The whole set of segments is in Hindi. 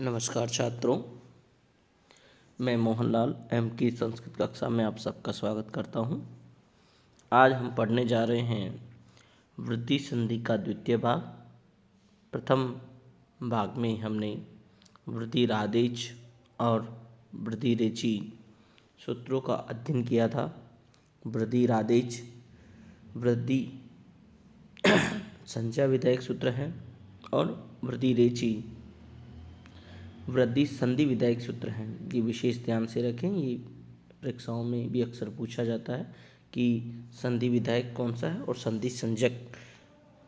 नमस्कार छात्रों, मैं मोहनलाल एम की संस्कृत कक्षा में आप सबका स्वागत करता हूं। आज हम पढ़ने जा रहे हैं वृद्धि संधि का द्वितीय भाग। प्रथम भाग में हमने वृद्धिरादेच और वृद्धिरेचि सूत्रों का अध्ययन किया था। वृद्धिरादेच वृद्धि संज्ञा विधेयक सूत्र है और वृद्धिरेचि वृद्धि संधि विधायक सूत्र हैं। ये विशेष ध्यान से रखें, ये परीक्षाओं में भी अक्सर पूछा जाता है कि संधि विधायक कौन सा है और संधि संजक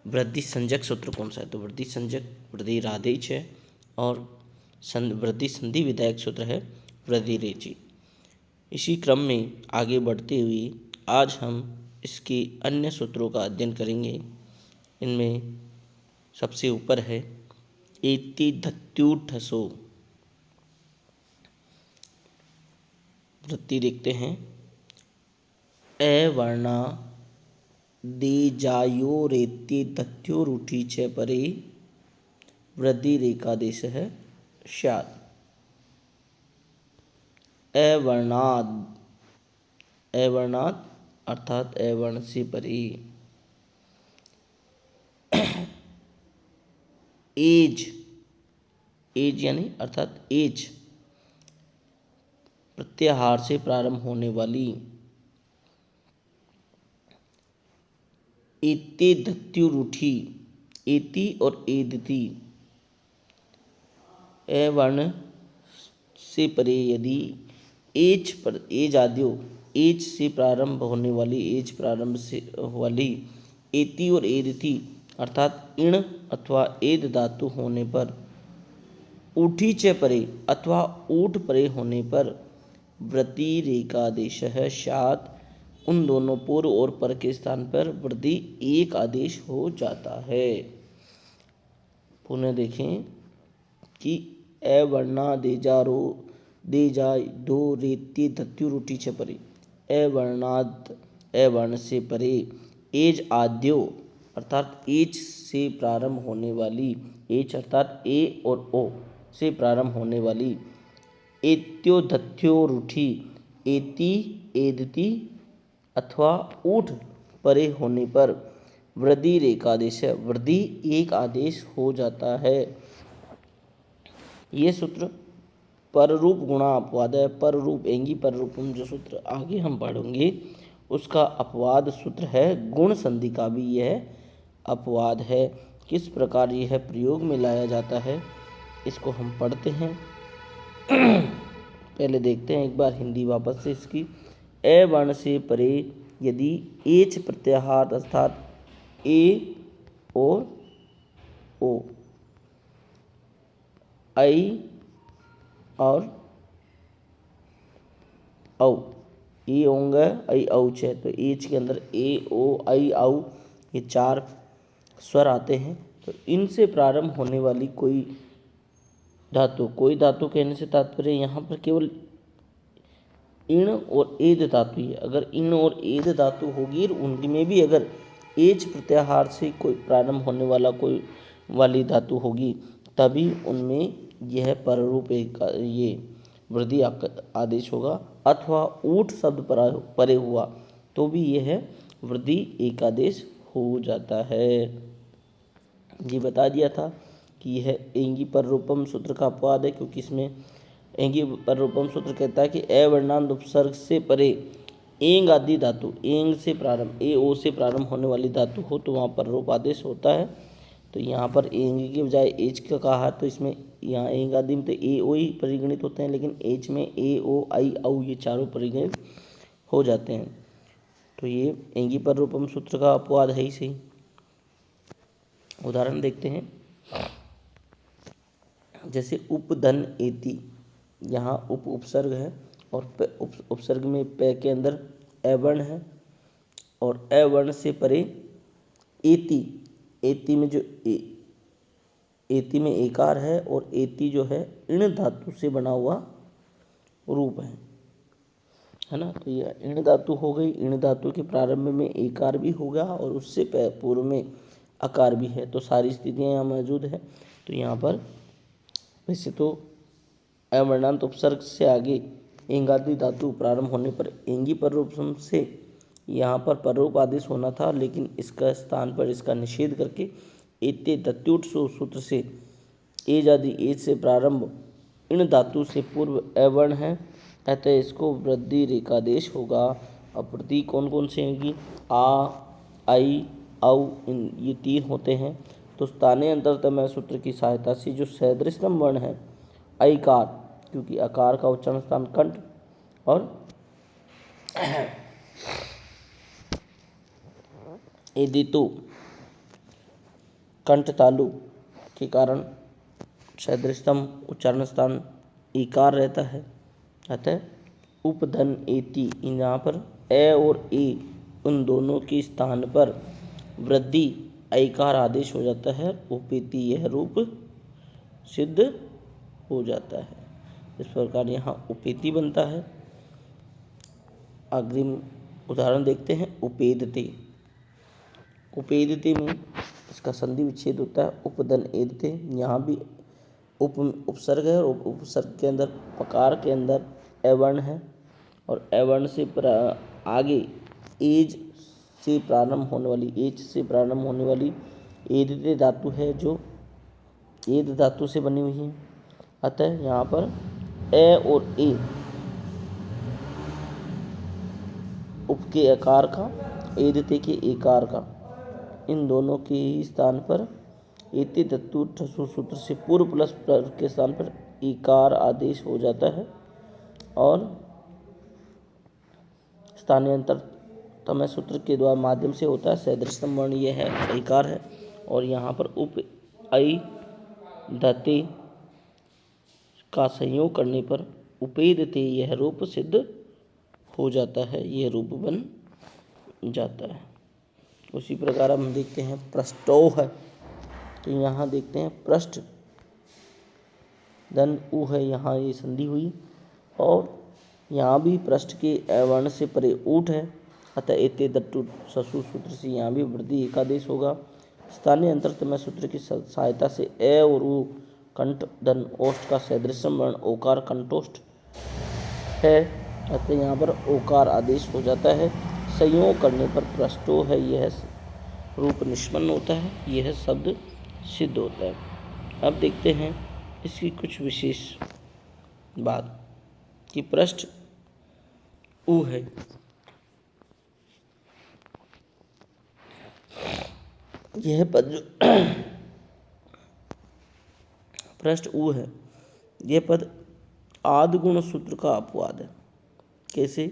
वृद्धि संजक सूत्र कौन सा है। तो वृद्धि संजक वृद्धिरादेच है और वृद्धि संधि विधायक सूत्र है वृद्धिरेचि। इसी क्रम में आगे बढ़ते हुए आज हम इसके अन्य सूत्रों का अध्ययन करेंगे। इनमें सबसे ऊपर है एति धत्यूठसो। वृत्ति देखते हैं। ए वर्णा देजायोरेति धत्योरुठि च परे वृद्धि रेखादेश है स्यात्। ए वर्णात् अर्थात ए वर्ण से परे। एज यानी अर्थात एज प्रत्याहार से प्रारंभ होने वाली। एते धत्युरुठि, एति और एदति ए वर्ण से परे यदि एज आद्यो एज से प्रारंभ होने वाली एज प्रारंभ से वाली एति और एदति अर्थात इण अथवा एद धातु होने पर ऊठी च परे अथवा ऊठ परे होने पर वृद्धि रेखादेश है स्यात्। उन दोनों पूर्व और पर के स्थान पर वृद्धि एक आदेश हो जाता है। पुनः देखें कि ए वर्णा देजा दो रेति धत्युरुठि च परे। ए वर्णाद ए वर्ण से परे एज आद्यो अर्थात एज से प्रारंभ होने वाली एज अर्थात ए और ओ से प्रारंभ होने वाली एत्यो धत्योरुठि एति एदति अथवा ऊठ परे होने पर वृद्धि रेखादेश है वृद्धि एक आदेश हो जाता है। ये सूत्र पररूप गुणा अपवाद है। पररूप एंगी पररूपम जो सूत्र आगे हम पढ़ेंगे उसका अपवाद सूत्र है। गुण संधि का भी यह अपवाद है। किस प्रकार यह प्रयोग में लाया जाता है इसको हम पढ़ते हैं। पहले देखते हैं एक बार हिंदी वापस से इसकी। ए वर्ण से परे यदि एच प्रत्याहार अर्थात ए और ओ आई और औ ये होंगे आई औच है। तो एच के अंदर ए ओ आई औ ये चार स्वर आते हैं। तो इनसे प्रारंभ होने वाली कोई धातु कहने से तात्पर्य यहाँ पर केवल इण और एद धातु है। अगर इण और एद धातु होगी और उनमें भी अगर एच प्रत्याहार से कोई प्रारंभ होने वाला कोई वाली धातु होगी तभी उनमें यह पररूप ये वृद्धि आदेश होगा। अथवा ऊठ शब्द परे हुआ तो भी यह वृद्धि एक आदेश हो जाता है। ये बता दिया था कि यह एंगी पररूपम सूत्र का अपवाद है, क्योंकि इसमें एंगी पररूपम सूत्र कहता है कि ए वर्णांत उपसर्ग से परे एंग आदि धातु एंग से प्रारंभ ए ओ से प्रारंभ होने वाली धातु हो तो वहाँ पररूप आदेश होता है। तो यहाँ पर एंग के बजाय एच का कहा तो इसमें यहाँ एंग आदि में तो ए ओ ही परिगणित होते हैं, लेकिन एच में ए ओ आई औ ये चारों परिगणित हो जाते हैं। तो ये एंगी पररूपम सूत्र का अपवाद है ही सही। उदाहरण देखते हैं। जैसे उपधन एति, यहाँ उपसर्ग है और उपसर्ग में पे के अंदर ए वर्ण है और ए वर्ण से परे एति में जो एति में एकार है और एति जो है इण धातु से बना हुआ रूप है ना। तो ये इण धातु हो गई। इण धातु के प्रारंभ में एकार भी होगा और उससे पूर्व में आकार भी है। तो सारी स्थितियाँ यहाँ मौजूद है। तो यहाँ पर वैसे तो अवर्णांत उपसर्ग से आगे एंगादि धातु प्रारंभ होने पर एंगी पररूप से यहाँ पर पररूप आदेश होना था, लेकिन इसका स्थान पर इसका निषेध करके एते दत्युट सूत्र से एज आदि एज से प्रारंभ इन धातु से पूर्व अवर्ण है, अतः इसको वृद्धि रेखादेश होगा। अब प्रतीक कौन कौन से होंगी? आ, आई, औ, ये 3 होते हैं। तो स्थानीय अंतरतमय सूत्र की सहायता से जो सैदृशतम वर्ण है ऐकार, क्योंकि आकार का उच्चारण स्थान कंठ और एदितो कंठ तालु के कारण सैदृशतम उच्चारण स्थान इकार रहता है, अतः उपधन एति, यहाँ पर ए और ए उन दोनों के स्थान पर वृद्धि ऐकार आदेश हो जाता है, उपेति यह रूप सिद्ध हो जाता है। इस प्रकार यहाँ उपेति बनता है। अग्रिम उदाहरण देखते हैं, उपेदते। उपेदते में इसका संधि विच्छेद होता है, उपधन एदते। यहाँ भी उपसर्ग है और उपसर्ग के अंदर पकार के अंदर अवर्ण है और अवर्ण से आगे एज से प्रारंभ होने वाली एदते धातु है, जो एद धातु से बनी हुई है। अतः यहाँ पर ए और ए उप के आकार का, एदते के एकार का, इन दोनों के ही स्थान पर एते धातु ठसु सूत्र से पूर्व प्लस के स्थान पर इकार आदेश हो जाता है और स्थानांतर तमय सूत्र के द्वारा माध्यम से होता है। सैदृशतम वर्ण यह है, इकार है, और यहाँ पर उप ऐ धते का संयोग करने पर उपेदते यह रूप सिद्ध हो जाता है, यह रूप बन जाता है। उसी प्रकार हम देखते हैं पृष्ठोह है, तो यहाँ देखते हैं पृष्ठ धन उ है, यहाँ ये संधि हुई और यहाँ भी पृष्ठ के अवर्ण से परे ऊठ है, अतः एते दट्टु ससु सूत्र से यहाँ भी वृद्धि एकादेश होगा। स्थानीय अंतरतमय सूत्र की सहायता से ए और उ कंठ धन ओष्ठ का सदृशम वर्ण ओकार कंठोष्ठ है, अतः यहाँ पर ओकार आदेश हो जाता है। संयोग करने पर पृष्ठो है यह रूप निष्पन्न होता है, यह शब्द सिद्ध होता है। अब देखते हैं इसकी कुछ विशेष बात कि पृष्ठ उ है, यह पद जो पृष्ठ उ है, यह पद आदिगुण सूत्र का अपवाद है। कैसे?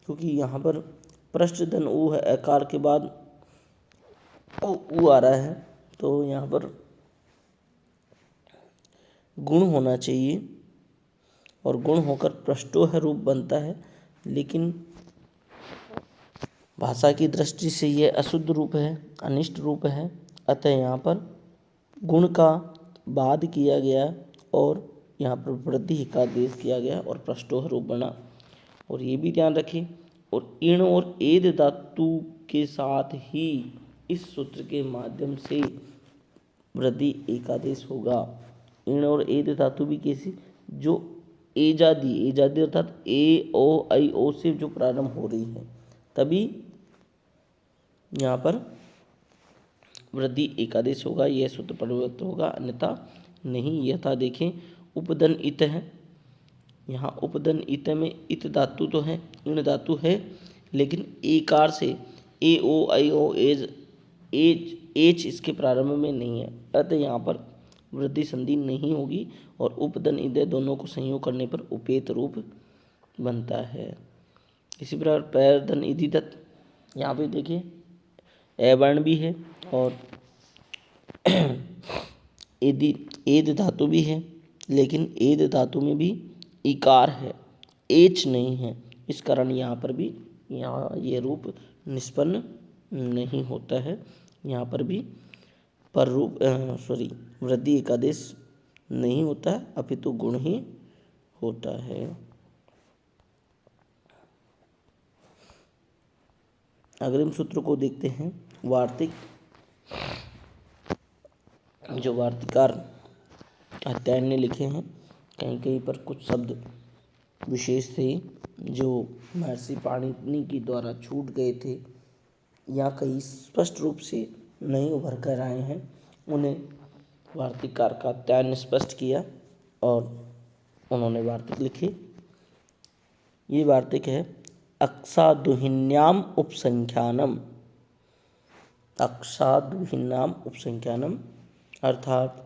क्योंकि यहाँ पर पृष्ठ धन उ है, आकार के बाद उ आ रहा है, तो यहाँ पर गुण होना चाहिए और गुण होकर पृष्ठोह रूप बनता है, लेकिन भाषा की दृष्टि से यह अशुद्ध रूप है, अनिष्ट रूप है, अतः यहाँ पर गुण का बाद किया गया और यहाँ पर वृद्धि का आदेश किया गया और पृष्ठोह रूप बना। और ये भी ध्यान रखें, और इण और एद धातु के साथ ही इस सूत्र के माध्यम से वृद्धि एकादेश होगा। इण और एद धातु भी कैसी? जो एजादी अर्थात ए ओ आई ओ से जो प्रारंभ हो रही है, तभी यहाँ पर वृद्धि एकादेश होगा, यह सूत्र परिवर्तित होगा, अन्यथा नहीं। यथा देखें उपधन इत है, यहाँ उपधन इत में इत धातु तो है, इण धातु है, लेकिन एकार से ए ओ आई ओ एच इसके प्रारंभ में नहीं है, अतः यहाँ पर वृद्धि संधि नहीं होगी और उपधन इदय दोनों को संयोग करने पर उपेत रूप बनता है। इसी प्रकार पैर धन इधि दत्त, यहाँ पे देखिए ए वर्ण भी है और एद धातु भी है, लेकिन एद धातु में भी इकार है, एच नहीं है, इस कारण यहाँ पर भी ये रूप निष्पन्न नहीं होता है। यहाँ पर भी वृद्धि एकादेश नहीं होता है, अपितु गुण ही होता है। अग्रिम सूत्र को देखते हैं, वार्तिक। जो वार्तिकार कात्यायन ने लिखे हैं। कहीं कहीं पर कुछ शब्द विशेष थे जो महर्षि पाणिनि के द्वारा छूट गए थे या कहीं स्पष्ट रूप से नहीं उभर कर आए हैं, उन्हें वार्तिककार कात्यायन ने स्पष्ट किया और उन्होंने वार्तिक लिखे। ये वार्तिक है अक्सादुहिन्याम उपसंख्यानम। अक्सादुहिन्याम उपसंख्यानम अर्थात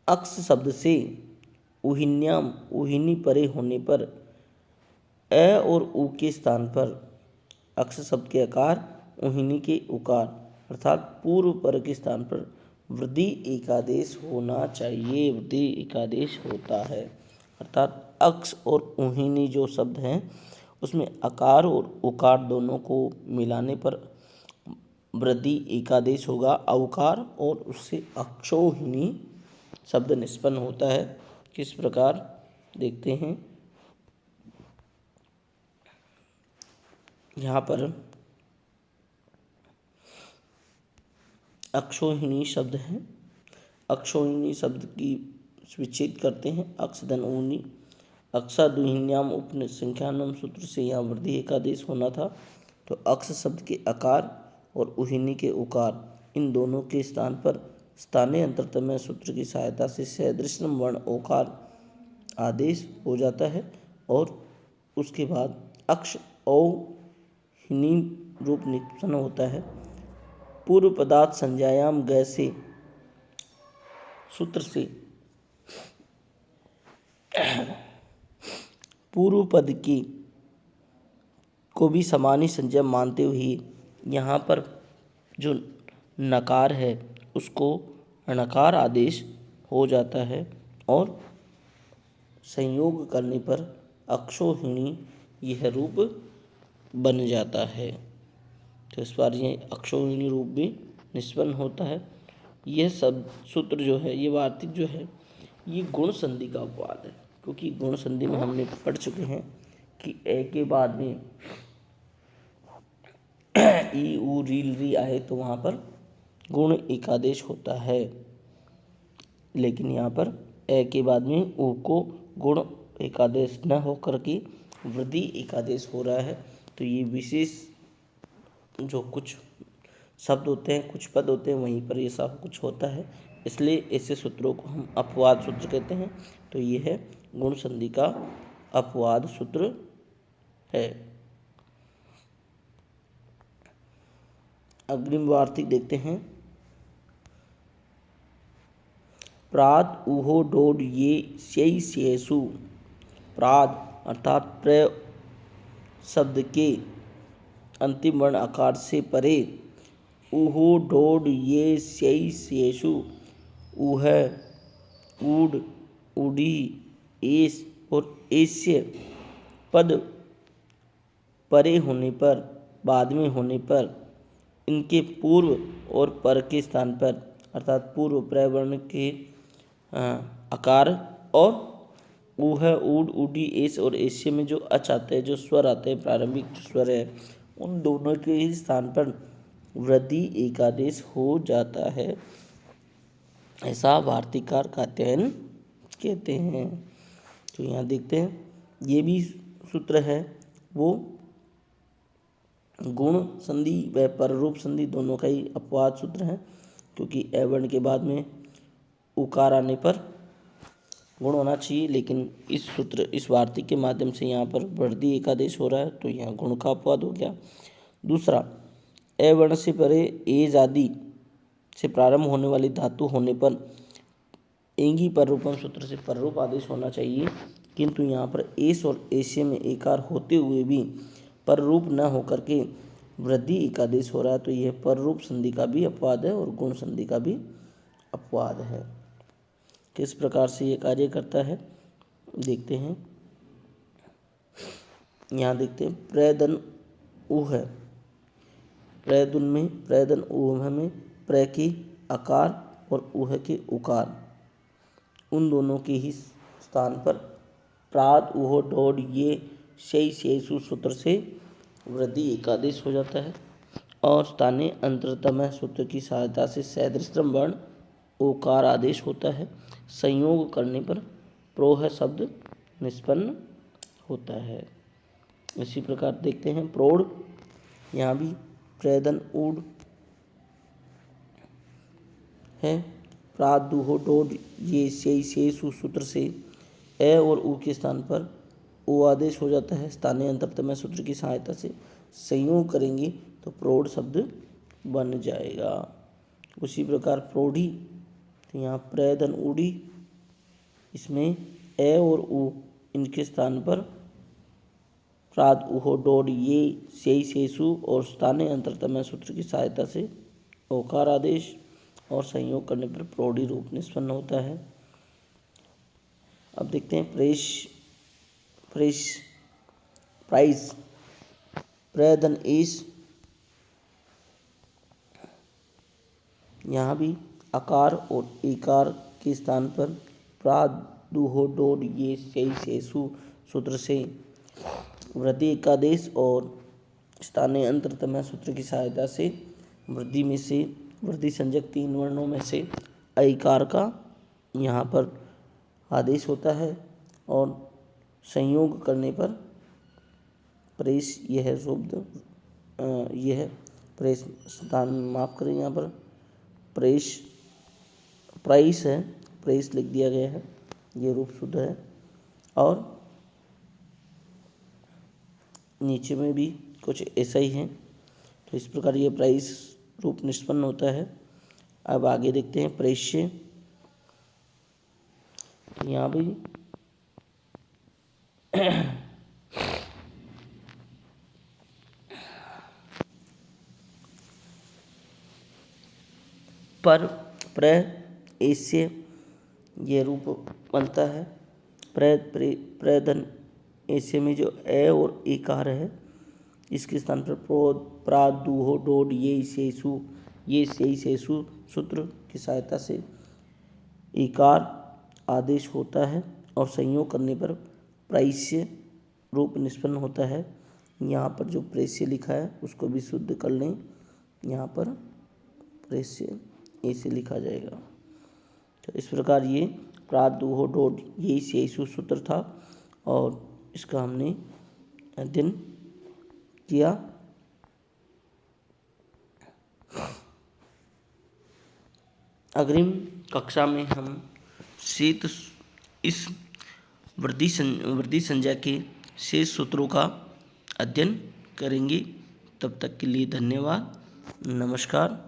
अक्स शब्द से उहिन्याम उहिनी परे होने पर अ और उ के स्थान पर अक्स शब्द के आकार उहिनी के उकार अर्थात पूर्व पर के स्थान पर वृद्धि एकादेश होना चाहिए। वृद्धि एकादेश होता है अर्थात अक्स और उहिनी जो शब्द हैं उसमें आकार और उकार दोनों को मिलाने पर वृद्धि एकादेश होगा। औकार और उससे अक्षोहिणी शब्द निष्पन्न होता है। किस प्रकार देखते हैं, यहाँ पर अक्षोहिणी शब्द है। अक्षोहिणी शब्द की विच्छेद करते हैं अक्ष धन ऊनी। अक्सादुहिन्याम उपसंख्यानम सूत्र से यहाँ वृद्धि एकादेश होना था, तो अक्ष शब्द के आकार और उहिनी के उकार इन दोनों के स्थान पर स्थानीय अंतरतम सूत्र की सहायता से सदृशम वर्ण ओकार आदेश हो जाता है और उसके बाद अक्ष औ हिनी रूप निष्पन्न होता है। पूर्व पदार्थ संज्ञायाम गय से सूत्र से पूर्व पद की को भी समानी संज्ञा मानते हुए यहाँ पर जो नकार है उसको णकार आदेश हो जाता है और संयोग करने पर अक्षोहिणी यह रूप बन जाता है। तो इस बार ये अक्षोहिणी रूप भी निष्पन्न होता है। यह सब सूत्र जो है, ये वार्तिक जो है, ये गुण संधि का अपवाद है, क्योंकि गुण संधि में हमने पढ़ चुके हैं कि ए के बाद में ई उ रील री आए तो वहाँ पर गुण एकादेश होता है, लेकिन यहाँ पर ए के बाद में उ को गुण एकादेश न होकर के वृद्धि एकादेश हो रहा है। तो ये विशेष जो कुछ शब्द होते हैं, कुछ पद होते हैं, वहीं पर ये सब कुछ होता है, इसलिए ऐसे सूत्रों को हम अपवाद सूत्र कहते हैं। तो ये है गुण संधि का अपवाद सूत्र है। अग्रिम वार्तिक देखते हैं। प्राद उहो डोड ये शै शेषु। प्राद अर्थात प्र शब्द के अंतिम वर्ण आकार से परे उहो डोड ये शै शेषु उह ऊड उडी एस और एस्य पद परे होने पर बाद में होने पर इनके पूर्व और पर के स्थान पर अर्थात पूर्व प्रवर्ण के आकार और ऊह ऊड उडी एस और एस्य में जो अच आते हैं, जो स्वर आते हैं, प्रारंभिक जो स्वर है, उन दोनों के ही स्थान पर वृद्धि एकादेश हो जाता है। ऐसा वार्तिककार कात्यायन कहते हैं। तो यहाँ देखते हैं, ये भी सूत्र है वो गुण संधि व पररूप संधि दोनों का ही अपवाद सूत्र है, क्योंकि ए वर्ण के बाद में उकार आने पर गुण होना चाहिए, लेकिन इस सूत्र इस वार्तिक के माध्यम से यहाँ पर वृद्धि एकादेश हो रहा है, तो यहाँ गुण का अपवाद हो गया। दूसरा, ए वर्ण से परे एज आदि से प्रारंभ होने वाली धातु होने पर एंगी पररूपम सूत्र से पररूप आदेश होना चाहिए, किंतु यहाँ पर एस और एसे में एकार होते हुए भी पररूप न होकर के वृद्धि एकादेश हो रहा है, तो यह पररूप संधि का भी अपवाद है और गुण संधि का भी अपवाद है। किस प्रकार से ये कार्य करता है देखते हैं। यहाँ देखते हैं, प्रदन ऊह, प्रदुन में प्रदन ऊह में प्र की आकार और ऊह के उकार उन दोनों के ही स्थान पर प्राद ऊह डोड ये शै शेषु सूत्र से वृद्धि एकादेश हो जाता है और स्थानीय अंतरतम सूत्र की सहायता से सदृशम वर्ण ओकार आदेश होता है। संयोग करने पर प्रोह शब्द निष्पन्न होता है। इसी प्रकार देखते हैं प्रौढ़, यहाँ भी प्रेदन ऊड है। प्राद दूहो डोड ये से सु सूत्र से ए और ऊ के स्थान पर ओ आदेश हो जाता है। स्थानीय अंतरतमय सूत्र की सहायता से संयोग करेंगे तो प्रौढ़ शब्द बन जाएगा। उसी प्रकार प्रौढ़ी, तो यहाँ प्रेदन ऊडी, इसमें ए और ऊ इनके स्थान पर प्राद उहो डोड ये से सु और स्थानीय अंतरतमय सूत्र की सहायता से ओकार आदेश और संयोग करने पर प्रौढ़ी रूप निष्पन्न होता है। अब देखते हैं प्राइस प्रेदन ईस, यहाँ भी आकार और इकार के स्थान पर प्रादुहो डोड ये से सु सूत्र से वृद्धि एकादेश और स्थानीय अंतरतमय सूत्र की सहायता से वृद्धि में से वृद्धि संज्ञक 3 वर्णों में से ऐकार का यहाँ पर आदेश होता है और संयोग करने पर प्रेस, यह शब्द यह प्रेस स्थान माफ करें, यहाँ पर प्राइस है, प्रेस लिख दिया गया है, ये रूप शुद्ध है। और नीचे में भी कुछ ऐसा ही है। तो इस प्रकार ये प्राइस रूप निष्पन्न होता है। अब आगे देखते हैं प्रेष्य, तो यहाँ भी पर प्र ऐसे ये रूप बनता है। प्रधन ऐसे में जो ए और इकार है इसके स्थान पर प्रादुहो डोड ये से सु सूत्र की सहायता से इकार आदेश होता है और संयोग करने पर प्राइस्य रूप निष्पन्न होता है। यहाँ पर जो प्रेस्य लिखा है उसको भी शुद्ध कर लें, यहाँ पर प्रेस्य ऐसे लिखा जाएगा। तो इस प्रकार ये प्रादुहो डोड ये से सु सूत्र था और इसका हमने अध्ययन किया। अग्रिम कक्षा में हम इस वृद्धि संज्ञा के शेष सूत्रों का अध्ययन करेंगे। तब तक के लिए धन्यवाद, नमस्कार।